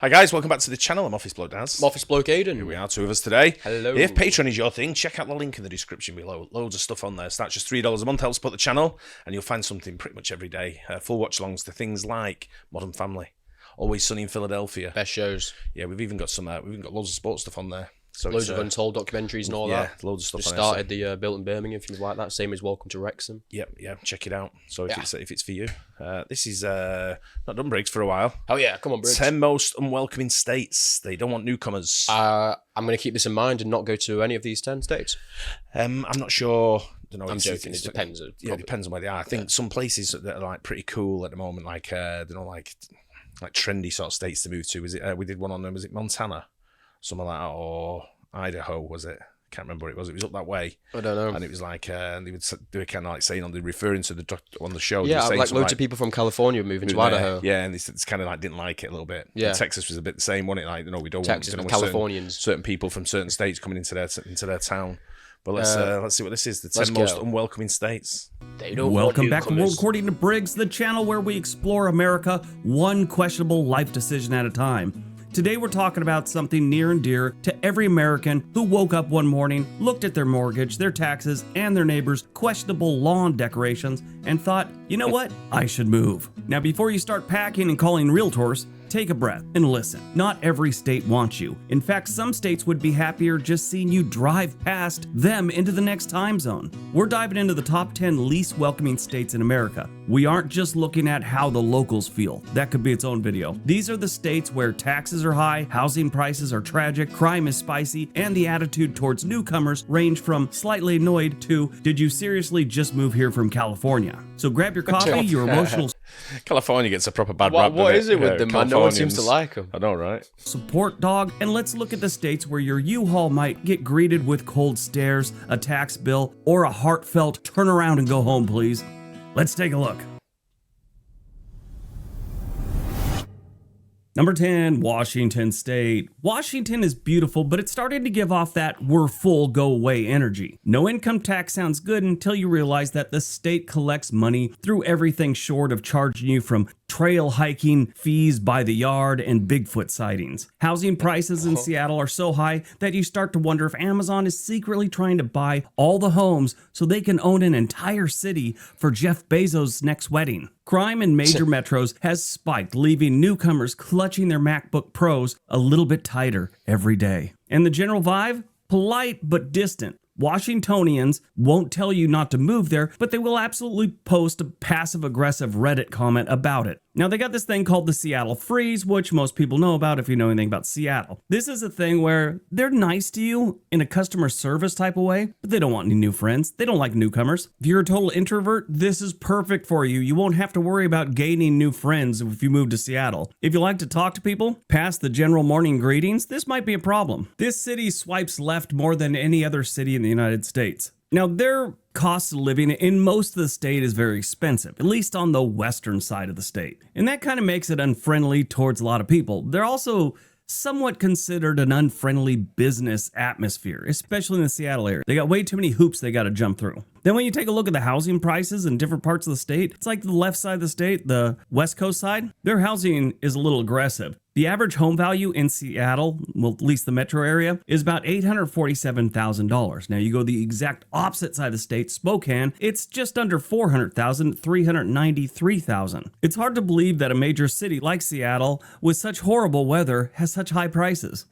Hi guys, welcome back to the channel. I'm Office Bloke Daz. I'm Office Bloke Aidan. Here we are, two of us today. Hello. If Patreon is your thing, check out the link in the description below. Loads of stuff on there. Starts just $3 a month, helps support the channel, and you'll find something pretty much every day. Full watch-alongs to things like Modern Family, Always Sunny in Philadelphia. Best shows. Yeah, we've even got loads of sports stuff on there. So loads of untold documentaries and all that. Yeah, loads of stuff. Just started the Built in Birmingham, if you like that. Same as Welcome to Wrexham. Yeah, check it out. So if it's for you, this is not done Briggs for a while. Oh yeah, come on, Briggs. 10 most unwelcoming states. They don't want newcomers. I'm going to keep this in mind and not go to any of these 10 states. I'm not sure. I'm joking. It depends. Yeah, it depends on where they are. I think some places that are like pretty cool at the moment, like like trendy sort of states to move to. Was it? We did one on them. Was it Montana, something like that, or Idaho? Was it? I can't remember what it was. It was up that way. I don't know. And it was like they would do a kind of like saying on the referring to the on the show. Yeah, like loads of people from California moving to Idaho. Yeah, and it's kind of like didn't like it a little bit. Yeah, and Texas was a bit the same, wasn't it? Like we don't Texas want Californians, certain people from certain states coming into their town. But let's see what this is. The 10 most unwelcoming states. Welcome back to World According to Briggs, the channel where we explore America one questionable life decision at a time. Today we're talking about something near and dear to every American who woke up one morning, looked at their mortgage, their taxes, and their neighbors' questionable lawn decorations, and thought, you know what, I should move. Now before you start packing and calling realtors, take a breath and listen. Not every state wants you. In fact, some states would be happier just seeing you drive past them into the next time zone. We're diving into the top 10 least welcoming states in America. We aren't just looking at how the locals feel. That could be its own video. These are the states where taxes are high, housing prices are tragic, crime is spicy, and the attitude towards newcomers range from slightly annoyed to, did you seriously just move here from California? So grab your coffee, your emotional California gets a proper bad rap. What is it with them, man? No one seems to like them. I know, right? support dog, and let's look at the states where your U-Haul might get greeted with cold stares, a tax bill, or a heartfelt turn around and go home, please. Let's take a look. Number 10, Washington State. Washington is beautiful, but it's starting to give off that we're full, go away energy. No income tax sounds good until you realize that the state collects money through everything short of charging you from trail hiking fees by the yard and Bigfoot sightings. Housing prices in Seattle are so high that you start to wonder if Amazon is secretly trying to buy all the homes so they can own an entire city for Jeff Bezos' next wedding. Crime in major metros has spiked, leaving newcomers clutching their MacBook Pros a little bit tighter every day. And the general vibe? Polite but distant. Washingtonians won't tell you not to move there, but they will absolutely post a passive-aggressive Reddit comment about it. Now, they got this thing called the Seattle Freeze, which most people know about if you know anything about Seattle. This is a thing where they're nice to you in a customer service type of way, but they don't want any new friends. They don't like newcomers. If you're a total introvert, this is perfect for you. You won't have to worry about gaining new friends if you move to Seattle. If you like to talk to people past the general morning greetings, this might be a problem. This city swipes left more than any other city in the United States. Now, their cost of living in most of the state is very expensive, at least on the western side of the state. And that kind of makes it unfriendly towards a lot of people. They're also somewhat considered an unfriendly business atmosphere, especially in the Seattle area. They got way too many hoops they got to jump through. Then when you take a look at the housing prices in different parts of the state, it's like the left side of the state, the West Coast side, their housing is a little aggressive. The average home value in Seattle, well, at least the metro area, is about $847,000. Now you go the exact opposite side of the state, Spokane, it's just under $400,000, $393,000. It's hard to believe that a major city like Seattle, with such horrible weather, has such high prices.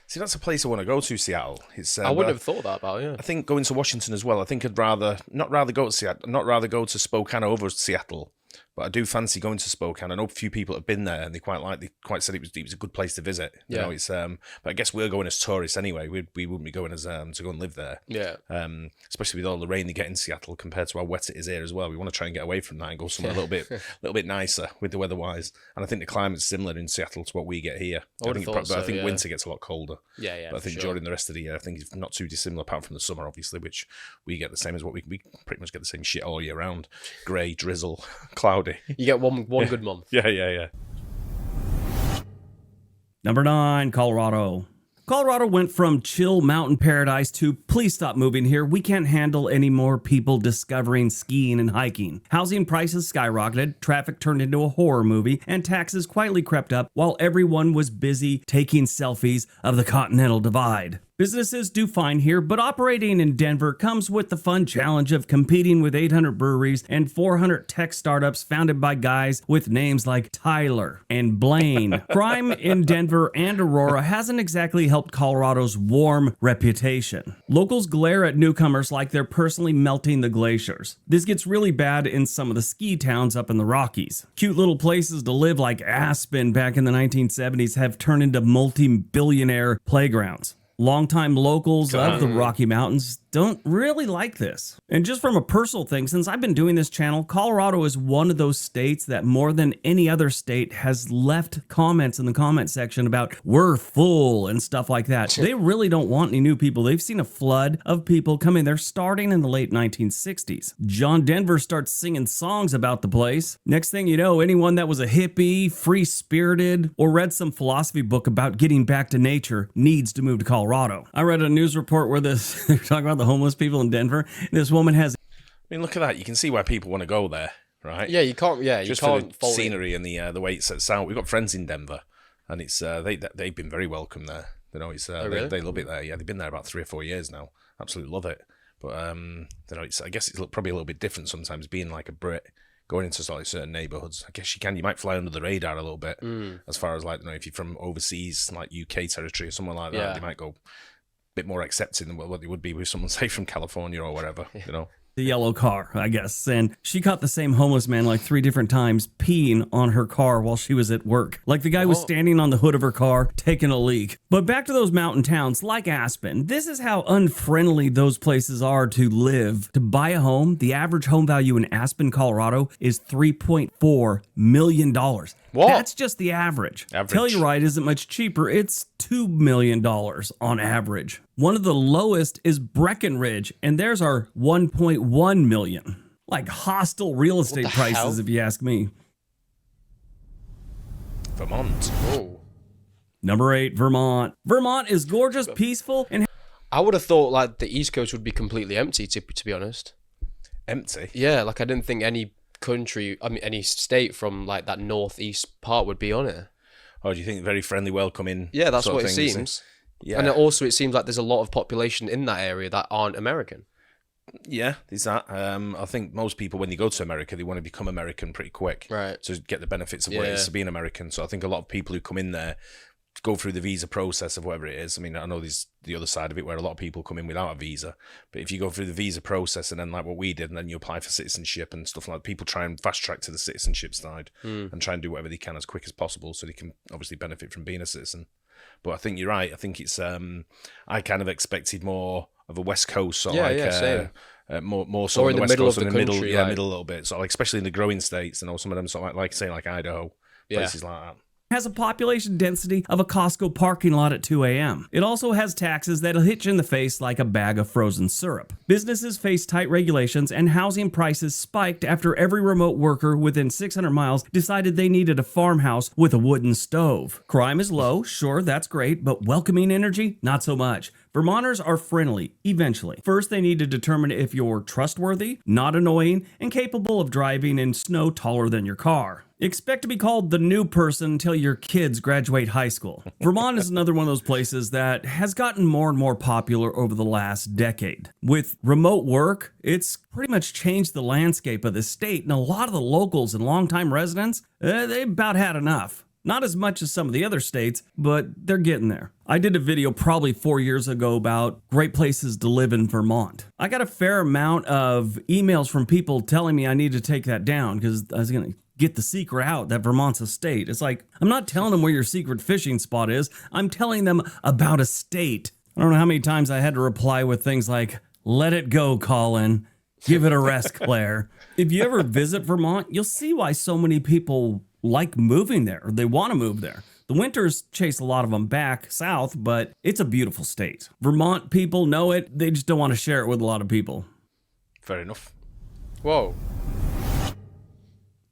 See, that's a place I want to go to, Seattle. I wouldn't have thought that about, yeah. I think going to Washington as well. I think I'd not rather go to Spokane over Seattle. But I do fancy going to Spokane. I know a few people have been there, and they quite said it was a good place to visit. You know, it's but I guess we're going as tourists anyway. We wouldn't be going as to go and live there. Yeah. Especially with all the rain they get in Seattle compared to how wet it is here as well. We want to try and get away from that and go somewhere a little bit nicer with the weather wise. And I think the climate's similar in Seattle to what we get here. I think winter gets a lot colder. Yeah. But I think during the rest of the year, I think it's not too dissimilar apart from the summer, obviously, which we get the same as what we pretty much get the same shit all year round. Grey, drizzle, cloudy. You get one good month. Yeah. Number 9, Colorado. Colorado went from chill mountain paradise to please stop moving here. We can't handle any more people discovering skiing and hiking. Housing prices skyrocketed, traffic turned into a horror movie, and taxes quietly crept up while everyone was busy taking selfies of the Continental Divide. Businesses do fine here, but operating in Denver comes with the fun challenge of competing with 800 breweries and 400 tech startups founded by guys with names like Tyler and Blaine. Crime in Denver and Aurora hasn't exactly helped Colorado's warm reputation. Locals glare at newcomers like they're personally melting the glaciers. This gets really bad in some of the ski towns up in the Rockies. Cute little places to live like Aspen back in the 1970s have turned into multi-billionaire playgrounds. Longtime locals of the Rocky Mountains don't really like this. And just from a personal thing, since I've been doing this channel, Colorado is one of those states that more than any other state has left comments in the comment section about we're full and stuff like that. They really don't want any new people. They've seen a flood of people coming there starting in the late 1960s. John Denver starts singing songs about the place. Next thing you know, anyone that was a hippie, free-spirited, or read some philosophy book about getting back to nature needs to move to Colorado. I read a news report where they're talking about the homeless people in Denver. This woman has... I mean, look at that. You can see why people want to go there, right? Yeah, you can't. Yeah, just you can't for the scenery and the way it sets out. We've got friends in Denver, and it's they've been very welcome there. You know, it's really? they love it there. Yeah, they've been there about 3 or 4 years now. Absolutely love it. But you know, I guess it's probably a little bit different sometimes being like a Brit. Going into sort of certain neighborhoods, I guess you might fly under the radar a little bit as far as like, you know, if you're from overseas, like UK territory or somewhere like that, they might go a bit more accepting than what they would be with someone, say, from California or whatever, you know. The yellow car, I guess. And she caught the same homeless man like 3 different times peeing on her car while she was at work. Like the guy was standing on the hood of her car taking a leak. But back to those mountain towns like Aspen. This is how unfriendly those places are to live. To buy a home, the average home value in Aspen, Colorado is $3.4 million. What? That's just the average. Telluride isn't much cheaper. It's $2 million on average. One of the lowest is Breckenridge, and theirs are $1.1 million. Like hostile real estate prices, if you ask me. Vermont. Oh. Number 8, Vermont. Vermont is gorgeous, peaceful, and... I would have thought like the East Coast would be completely empty, to be honest. Empty? Yeah, like I didn't think any country, I mean any state from like that northeast part would be on it. Oh, do you think very friendly, welcoming? Yeah, that's sort what of it thing, seems. Yeah. And also it seems like there's a lot of population in that area that aren't American. Yeah, there's that. I think most people, when they go to America, they want to become American pretty quick. Right. To get the benefits of what it is to be an American. So I think a lot of people who come in there go through the visa process of whatever it is. I mean, I know there's the other side of it where a lot of people come in without a visa. But if you go through the visa process and then like what we did, and then you apply for citizenship and stuff like that, people try and fast track to the citizenship side and try and do whatever they can as quick as possible so they can obviously benefit from being a citizen. But I think you're right. I think it's I kind of expected more of a West Coast sort of more so or on in the West middle Coast of the and country, middle, middle a little bit. So like, especially in the growing states, and some of them sort of like say like Idaho, places like that. Has a population density of a Costco parking lot at 2 a.m. It also has taxes that'll hit you in the face like a bag of frozen syrup. Businesses face tight regulations, and housing prices spiked after every remote worker within 600 miles decided they needed a farmhouse with a wooden stove. Crime is low, sure, that's great, but welcoming energy, not so much. Vermonters are friendly, eventually. First, they need to determine if you're trustworthy, not annoying, and capable of driving in snow taller than your car. Expect to be called the new person until your kids graduate high school. Vermont is another one of those places that has gotten more and more popular over the last decade. With remote work, it's pretty much changed the landscape of the state, and a lot of the locals and longtime residents, they've about had enough. Not as much as some of the other states, but they're getting there. I did a video probably 4 years ago about great places to live in Vermont. I got a fair amount of emails from people telling me I need to take that down because I was going to get the secret out that Vermont's a state. It's like, I'm not telling them where your secret fishing spot is. I'm telling them about a state. I don't know how many times I had to reply with things like, let it go, Colin. Give it a rest, Claire. If you ever visit Vermont, you'll see why so many people like moving there, or they want to move there. The winters chase a lot of them back south, but it's a beautiful state. Vermont people know it. They just don't want to share it with a lot of people. Fair enough. Whoa.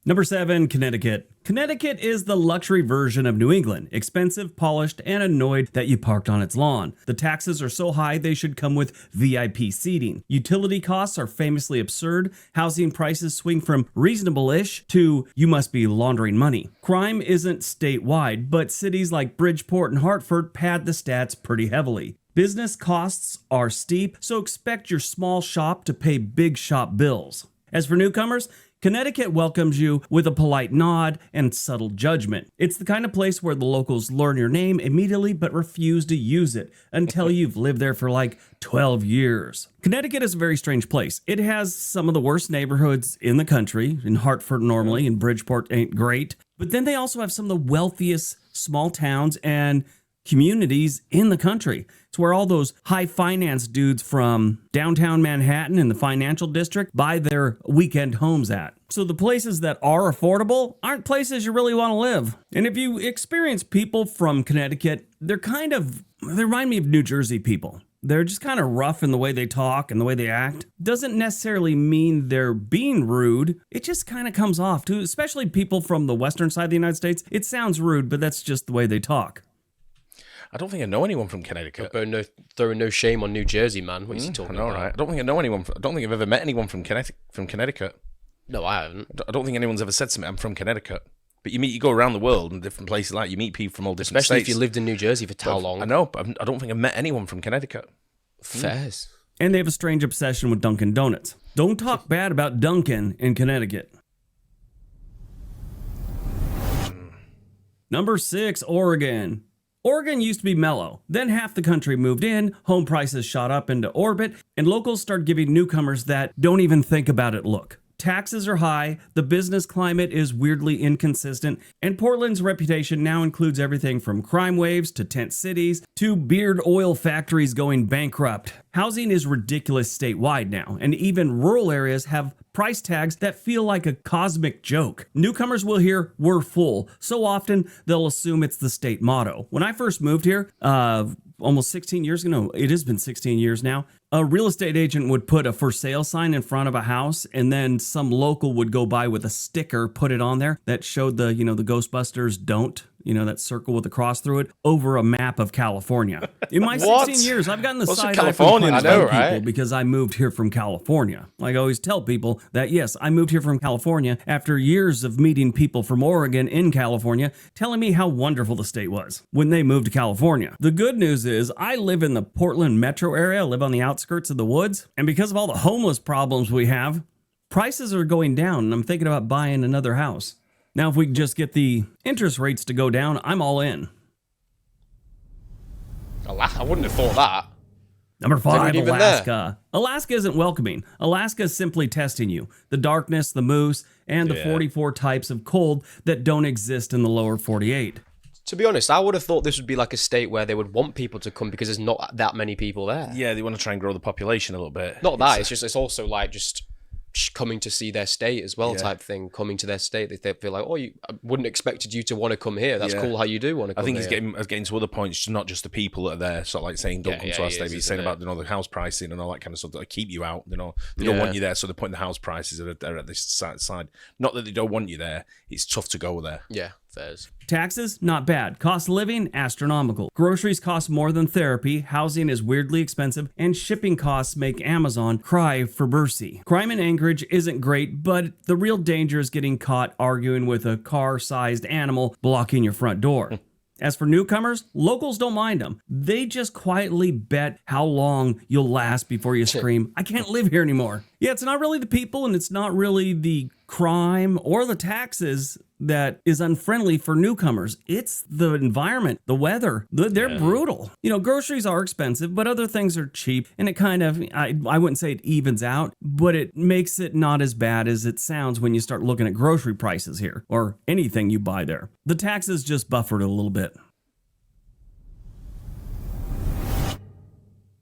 Number 7, Connecticut. Connecticut is the luxury version of New England, expensive, polished, and annoyed that you parked on its lawn. The taxes are so high they should come with VIP seating. Utility costs are famously absurd. Housing prices swing from reasonable-ish to you must be laundering money. Crime isn't statewide, but cities like Bridgeport and Hartford pad the stats pretty heavily. Business costs are steep, so expect your small shop to pay big shop bills. As for newcomers, Connecticut welcomes you with a polite nod and subtle judgment. It's the kind of place where the locals learn your name immediately but refuse to use it until you've lived there for like 12 years. Connecticut is a very strange place. It has some of the worst neighborhoods in the country, in Hartford normally, and Bridgeport ain't great. But then they also have some of the wealthiest small towns and communities in the country. It's where all those high finance dudes from downtown Manhattan and the financial district buy their weekend homes at. So the places that are affordable aren't places you really want to live. And if you experience people from Connecticut, they remind me of New Jersey people. They're just kind of rough in the way they talk and the way they act. Doesn't necessarily mean they're being rude. It just kind of comes off too, especially people from the western side of the United States. It sounds rude, but that's just the way they talk. I don't think I know anyone from Connecticut. Throwing no shame on New Jersey, man. What is he talking about? Right? I don't think I know anyone. I don't think I've ever met anyone from Connecticut. No, I haven't. I don't think anyone's ever said to me, I'm from Connecticut. But you go around the world in different places, like you meet people from all different Especially states. if you lived in New Jersey for how long? I know, but I don't think I've met anyone from Connecticut. Fairs. And they have a strange obsession with Dunkin' Donuts. Don't talk bad about Dunkin' in Connecticut. Number 6, Oregon. Oregon used to be mellow. Then half the country moved in, home prices shot up into orbit, and locals start giving newcomers that don't even think about it look. Taxes are high, the business climate is weirdly inconsistent, and Portland's reputation now includes everything from crime waves to tent cities to beard oil factories going bankrupt. Housing is ridiculous statewide now, and even rural areas have price tags that feel like a cosmic joke. Newcomers will hear, "We're full," so often they'll assume it's the state motto. When I first moved here, almost 16 years ago, no, it has been 16 years now, a real estate agent would put a for sale sign in front of a house, and then some local would go by with a sticker, put it on there that showed the Ghostbusters don't, that circle with a cross through it, over a map of California. In my 16 years, I've gotten the Those are side eye from Californians, quite a few I know, people right? because I moved here from California. Like I always tell people that, yes, I moved here from California after years of meeting people from Oregon in California telling me how wonderful the state was when they moved to California. The good news is I live in the Portland metro area, I live on the outskirts of the woods, and because of all the homeless problems we have, prices are going down, and I'm thinking about buying another house. Now, if we can just get the interest rates to go down, I'm all in. I wouldn't have thought that. Number 5, even Alaska. Alaska isn't welcoming. Alaska is simply testing you. The darkness, the moose, and the 44 types of cold that don't exist in the lower 48. To be honest, I would have thought this would be like a state where they would want people to come because there's not that many people there. Yeah, they want to try and grow the population a little bit. Not that, it's also like just coming to see their state as well, type thing. Coming to their state, they feel like, I wouldn't expected you to want to come here. That's cool how you do want to come here. I think he's getting to other points, not just the people that are there, sort of like saying don't come to our state, but he's saying about the house pricing and all that kind of stuff that keep you out. They don't want you there, so they're putting the house prices are at this side. Not that they don't want you there, it's tough to go there. Yeah, fairs. Taxes, not bad. Cost of living, astronomical. Groceries cost more than therapy, housing is weirdly expensive, and shipping costs make Amazon cry for mercy. Crime in Anchorage isn't great, but the real danger is getting caught arguing with a car-sized animal blocking your front door. As for newcomers, locals don't mind them. They just quietly bet how long you'll last before you scream, "I can't live here anymore." Yeah, it's not really the people, and it's not really the crime or the taxes that is unfriendly for newcomers. It's the environment, the weather. They're brutal. Groceries are expensive, but other things are cheap, and it kind of, I wouldn't say it evens out, but it makes it not as bad as it sounds when you start looking at grocery prices here, or anything you buy there. The taxes just buffered a little bit.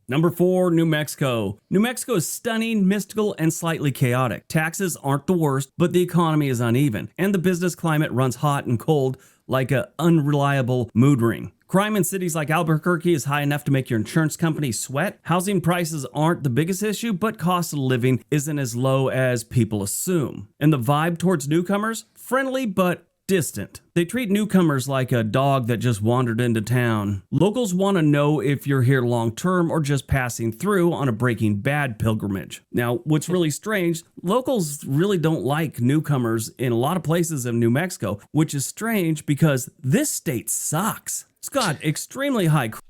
Number 4, New Mexico. New Mexico is stunning, mystical, and slightly chaotic. Taxes aren't the worst, but the economy is uneven, and the business climate runs hot and cold like an unreliable mood ring. Crime in cities like Albuquerque is high enough to make your insurance company sweat. Housing prices aren't the biggest issue, but cost of living isn't as low as people assume. And the vibe towards newcomers? Friendly, but distant. They treat newcomers like a dog that just wandered into town. Locals want to know if you're here long term or just passing through on a Breaking Bad pilgrimage. Now, what's really strange, locals really don't like newcomers in a lot of places in New Mexico, which is strange because this state sucks. It's got extremely high crime.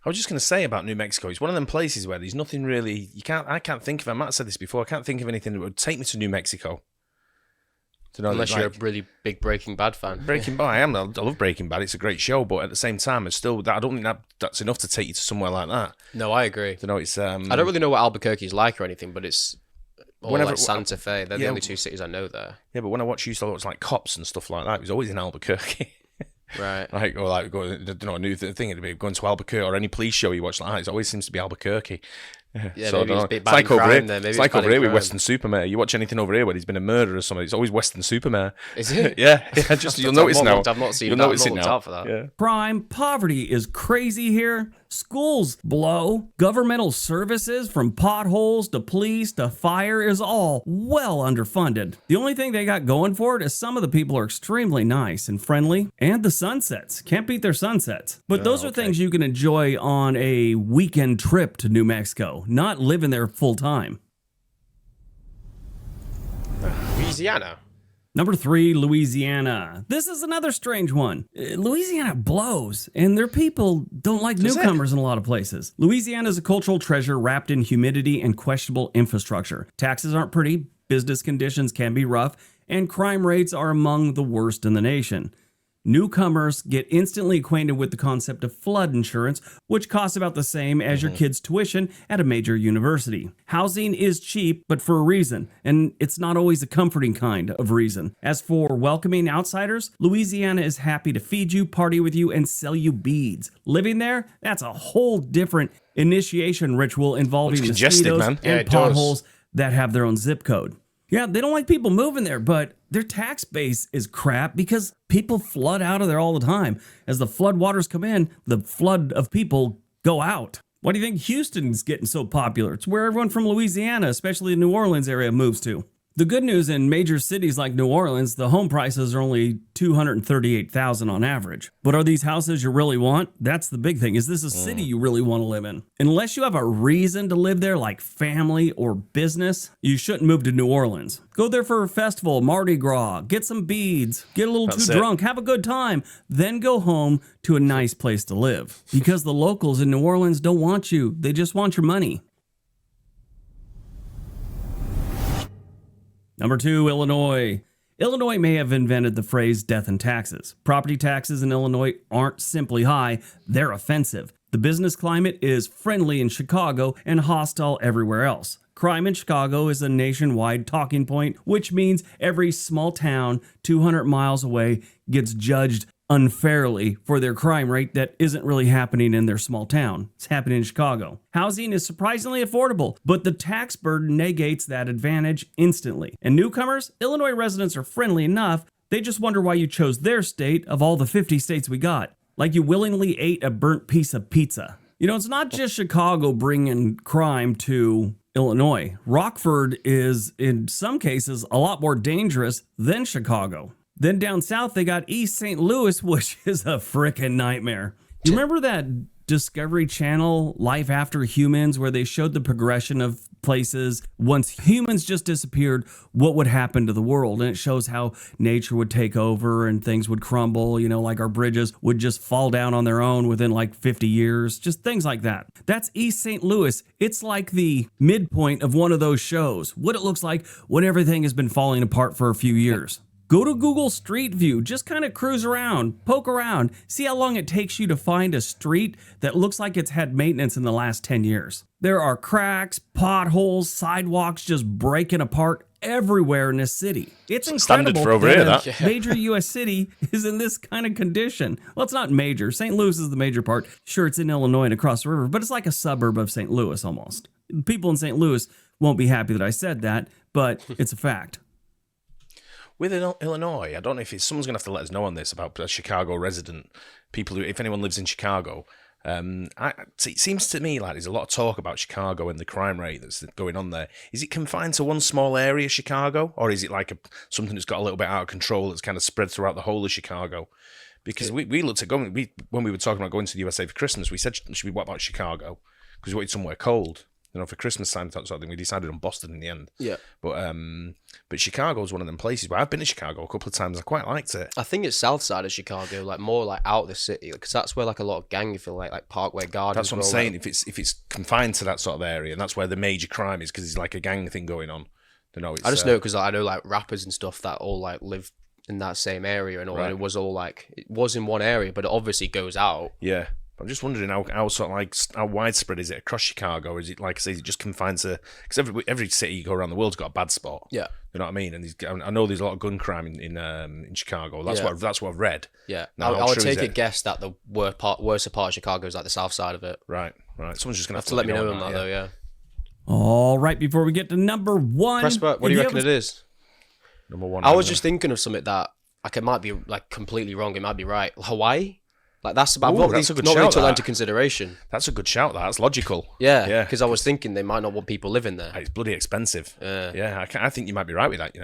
I was just going to say about New Mexico, it's one of them places where there's nothing really, I can't think of, I might have said this before, I can't think of anything that would take me to New Mexico. Unless you're a really big Breaking Bad fan. Breaking Bad, I love Breaking Bad. It's a great show, but at the same time, I don't think that's enough to take you to somewhere like that. No, I agree. I don't really know what Albuquerque is like or anything, but it's like Santa Fe. They're the only two cities I know there. Yeah, but when I used to watch like Cops and stuff like that, it was always in Albuquerque. Right. A new thing. It'd be going to Albuquerque or any police show you watch like that. It always seems to be Albuquerque. Yeah, so maybe it's it's like over here. Maybe it's like over here with Western Supermare. You watch anything over here where there's been a murder or something, it's always Western Supermare. Is it? yeah. Just you'll notice now. I've not seen. You'll notice it now. For that. Yeah. Crime, poverty is crazy here. Schools blow. Governmental services from potholes to police to fire is all well underfunded. The only thing they got going for it is some of the people are extremely nice and friendly, and the sunsets. Can't beat their sunsets. But those are things you can enjoy on a weekend trip to New Mexico, not living there full time. Louisiana. Number 3, Louisiana. This is another strange one. Louisiana blows, and their people don't like newcomers in a lot of places. Louisiana is a cultural treasure wrapped in humidity and questionable infrastructure. Taxes aren't pretty, business conditions can be rough, and crime rates are among the worst in the nation. Newcomers get instantly acquainted with the concept of flood insurance, which costs about the same as your kid's tuition at a major university. Housing is cheap, but for a reason, and it's not always a comforting kind of reason. As for welcoming outsiders, Louisiana is happy to feed you, party with you, and sell you beads. Living there, that's a whole different initiation ritual involving mosquitoes and potholes that have their own zip code. Yeah, they don't like people moving there, but their tax base is crap because people flood out of there all the time. As the flood waters come in, the flood of people go out. Why do you think Houston's getting so popular? It's where everyone from Louisiana, especially the New Orleans area, moves to. The good news in major cities like New Orleans, the home prices are only $238,000 on average. But are these houses you really want? That's the big thing. Is this a city you really want to live in? Unless you have a reason to live there, like family or business, you shouldn't move to New Orleans. Go there for a festival, Mardi Gras, get some beads, get a little too drunk, have a good time, then go home to a nice place to live. Because the locals in New Orleans don't want you. They just want your money. Number 2, Illinois. Illinois may have invented the phrase death and taxes. Property taxes in Illinois aren't simply high, they're offensive. The business climate is friendly in Chicago and hostile everywhere else. Crime in Chicago is a nationwide talking point, which means every small town 200 miles away gets judged unfairly for their crime rate that isn't really happening in their small town. It's happening in Chicago. Housing is surprisingly affordable, but the tax burden negates that advantage instantly. And newcomers, Illinois residents are friendly enough, they just wonder why you chose their state of all the 50 states we got. Like you willingly ate a burnt piece of pizza. You know, it's not just Chicago bringing crime to Illinois. Rockford is, in some cases, a lot more dangerous than Chicago. Then down south, they got East St. Louis, which is a frickin' nightmare. You remember that Discovery Channel, Life After Humans, where they showed the progression of places once humans just disappeared, what would happen to the world? And it shows how nature would take over and things would crumble, you know, like our bridges would just fall down on their own within like 50 years, just things like that. That's East St. Louis. It's like the midpoint of one of those shows, what it looks like when everything has been falling apart for a few years. Go to Google Street View, just kind of cruise around, poke around, see how long it takes you to find a street that looks like it's had maintenance in the last 10 years. There are cracks, potholes, sidewalks just breaking apart everywhere in this city. It's incredible standard for over here, that. a major U.S. city is in this kind of condition. Well, it's not major. St. Louis is the major part. Sure, it's in Illinois and across the river, but it's like a suburb of St. Louis almost. People in St. Louis won't be happy that I said that, but it's a fact. With Illinois, I don't know if someone's going to have to let us know on this about a Chicago resident, people who, if anyone lives in Chicago. It seems to me like there's a lot of talk about Chicago and the crime rate that's going on there. Is it confined to one small area, Chicago, or is it like something that's got a little bit out of control that's kind of spread throughout the whole of Chicago? Because we looked at going, when we were talking about going to the USA for Christmas, we said, what about Chicago? Because we wanted somewhere cold. For Christmas time, sort of thing, we decided on Boston in the end. Yeah. But Chicago's one of them places where I've been to Chicago a couple of times. I quite liked it. I think it's south side of Chicago, like more like out of the city, because that's where like a lot of gang, you feel like Parkway Gardens. That's what I'm saying. If it's confined to that sort of area, and that's where the major crime is, because it's like a gang thing going on. I just know because I know like rappers and stuff that all like live in that same area and all. Right. And it was in one area, but it obviously goes out. Yeah. I'm just wondering how sort of like how widespread is it across Chicago? Or is it like I say, is it just confined to, because every city you go around the world's got a bad spot. Yeah, you know what I mean. And I know there's a lot of gun crime in Chicago. That's what I've read. Yeah, now, I would take a guess that the worst part of Chicago is like the south side of it. Right. Someone's just gonna have to let me know on that though. Yeah. All right, before we get to number one, Presper, what do you reckon it is? Number one. I was just thinking of something that it might be like completely wrong. It might be right. Hawaii. Like that's about not really took that into consideration. That's a good shout. That's logical. Yeah. Because I was thinking they might not want people living there. It's bloody expensive. Yeah. I think you might be right with that.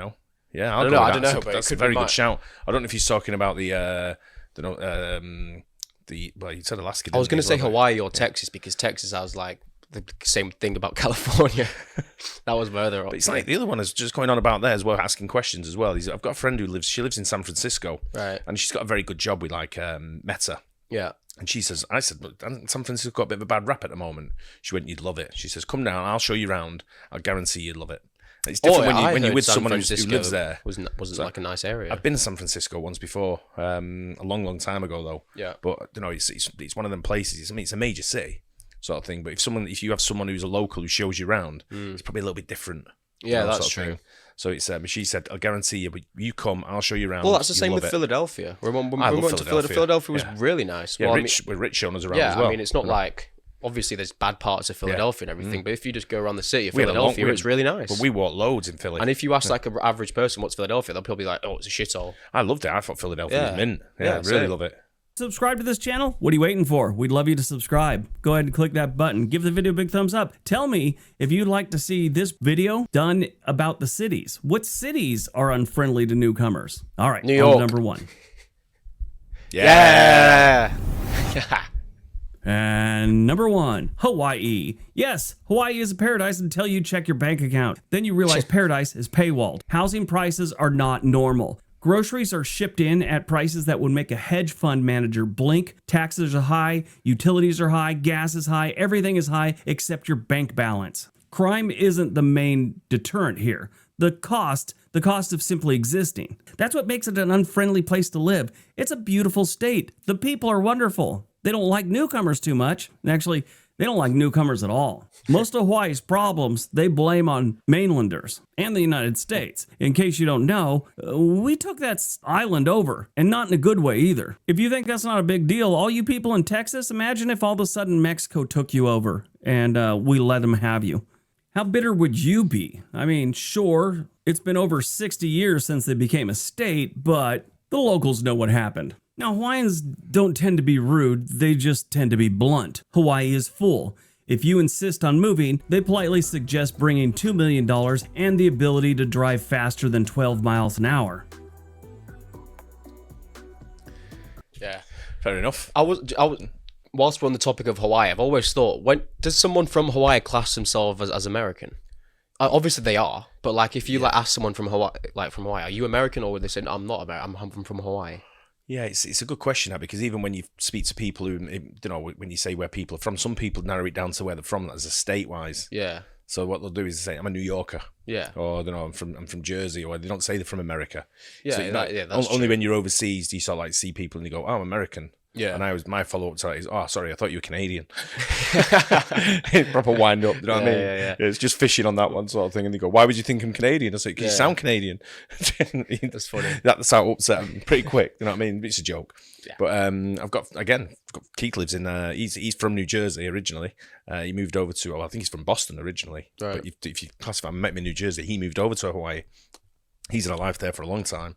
Yeah. I don't know. That's a very good shout. I don't know if he's talking about the well, you said Alaska. I was going to say Hawaii or Texas because Texas, I was like the same thing about California. That was further. But it's like the other one is just going on about there as well, asking questions as well. I've got a friend who lives in San Francisco, right? And she's got a very good job with like Meta. Yeah. And she says, I said, look, San Francisco's got a bit of a bad rap at the moment. She went, you'd love it. She says, come down, I'll show you around. I'll guarantee you'd love it. And it's different when you're with someone who lives there. Wasn't like a nice area. I've been to San Francisco once before, a long time ago though. Yeah. But it's one of them places. I mean, it's a major city sort of thing. But if you have someone who's a local who shows you around, it's probably a little bit different. Yeah, that's true. So it's she said, I'll guarantee you, you come, I'll show you around. Well, that's the same with Philadelphia. When we went to Philadelphia was really nice. Yeah, Rich showing us around as well. I mean, it's not like, obviously there's bad parts of Philadelphia and everything, but if you just go around the city of Philadelphia, it's really nice. But we walked loads in Philly. And if you ask like an average person what's Philadelphia, they'll probably be like, oh, it's a shithole. I loved it. I thought Philadelphia was mint. Yeah, I really love it. Subscribe to this channel? What are you waiting for? We'd love you to subscribe. Go ahead and click that button. Give the video a big thumbs up. Tell me if you'd like to see this video done about the cities. What cities are unfriendly to newcomers? All right, New York. Number one. Yeah. And number one, Hawaii. Yes, Hawaii is a paradise until you check your bank account. Then you realize paradise is paywalled. Housing prices are not normal. Groceries are shipped in at prices that would make a hedge fund manager blink. Taxes are high, utilities are high, gas is high, everything is high except your bank balance. Crime isn't the main deterrent here. The cost of simply existing. That's what makes it an unfriendly place to live. It's a beautiful state. The people are wonderful. They don't like newcomers too much. Actually, they don't like newcomers at all. Most of Hawaii's problems, they blame on mainlanders and the United States. In case you don't know, we took that island over, and not in a good way either. If you think that's not a big deal, all you people in Texas, imagine if all of a sudden Mexico took you over and we let them have you. How bitter would you be? I mean, sure, it's been over 60 years since they became a state, but the locals know what happened. Now, Hawaiians don't tend to be rude, they just tend to be blunt. Hawaii is full. If you insist on moving, they politely suggest bringing $2 million and the ability to drive faster than 12 miles an hour. Yeah. Fair enough. I was whilst we're on the topic of Hawaii, I've always thought, does someone from Hawaii class themselves as American? Obviously they are, but like if you like ask someone from Hawaii, are you American, or would they say, no, I'm not American, I'm from Hawaii? Yeah, it's a good question, that, because even when you speak to people who, when you say where people are from, some people narrow it down to where they're from as a state-wise. Yeah. So what they'll do is say, I'm a New Yorker. Yeah. Or, I'm from Jersey, or they don't say they're from America. Yeah, so that's only true. when you're overseas do you sort of like see people and you go, oh, I'm American. Yeah. And my follow-up to that is, oh, sorry, I thought you were Canadian. Proper wind up, you know what I mean? Yeah. It's just fishing on that one sort of thing. And they go, why would you think I'm Canadian? I say, because you sound Canadian. That's funny. That's how upset I'm pretty quick, you know what I mean? It's a joke. Yeah. But I've got Keith lives in, he's from New Jersey originally. He moved over to, I think he's from Boston originally. Right. But if you classify him, met him in New Jersey, he moved over to Hawaii. He's in a life there for a long time.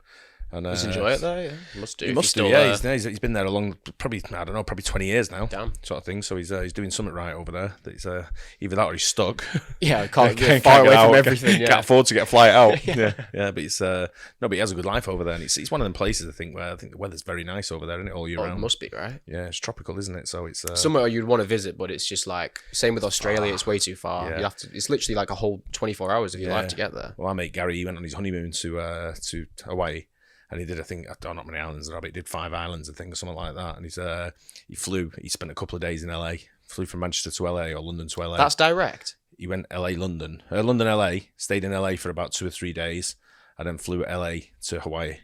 And Does he enjoy it though? Yeah, must do. He if must he's do. still Yeah, there. he's been there a long, probably I don't know, probably 20 years now. Damn. Sort of thing. So he's doing something right over there. That he's either that or he's stuck. Yeah, can't Can't get far get away out, from everything. Can't Yeah. afford to get a flight out. yeah. But it's no, but he has a good life over there, and it's one of them places I think the weather's very nice over there, isn't it, all year Oh, it round? must be, right? Yeah, it's tropical, isn't it? So it's Somewhere you'd want to visit, but it's just like same with Australia. It's way too far. Yeah. You have to. It's literally like a whole 24 hours of your life Yeah. to get there. Well, our mate Gary, he went on his honeymoon to Hawaii, and he did, I think, I don't know how many islands there are, but he did 5 islands, I think, or something like that. And he spent a couple of days in LA, flew from Manchester to LA or London to LA. That's direct. He went London, LA, stayed in LA for about 2 or 3 days, and then flew LA to Hawaii,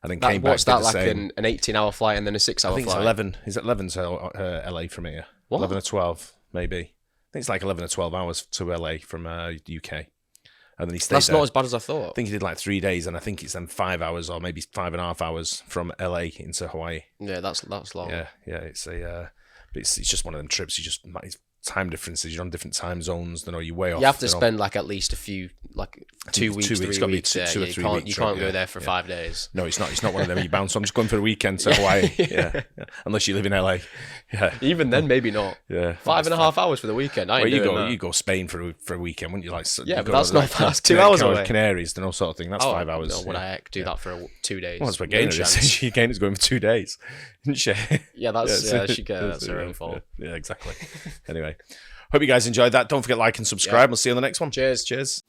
and then came back. What's that did the like? Same. An 18-hour flight and then a 6-hour I think flight. it's 11. Is it 11 to LA from here? What? 11 or 12, maybe. I think it's like 11 or 12 hours to LA from UK. And then he stayed That's there. not as bad as I thought. I think he did like 3 days, and I think it's then 5 hours or maybe 5.5 hours from LA into Hawaii. Yeah, that's long. Yeah. It's it's just one of them trips. It's time differences. You're on different time zones. You're way off. You have to spend like at least a few, like 2 weeks, 3 It's gotta be weeks. two or You 3 can't, week you trip, can't go yeah. there for 5 days. No, it's not. It's not one of them. You bounce. I'm just going for a weekend to Hawaii. Yeah. Unless you live in LA. Yeah. Even then, maybe not. Yeah. 5.5 hours for the weekend. I ain't Well, doing that. you go Spain for a weekend, wouldn't you? Like, Yeah, you but go that's to, not like, fast. That's 2 hours away. Canaries, and all sort of thing. That's 5 hours. No, would yeah. I do that for 2 days? Well, that's what No Gainer chance. is. Gainer's going for 2 days, isn't she? Yeah, that's her own fault. Yeah, exactly. Anyway, hope you guys enjoyed that. Don't forget to like and subscribe. We'll see you on the next one. Cheers. Cheers.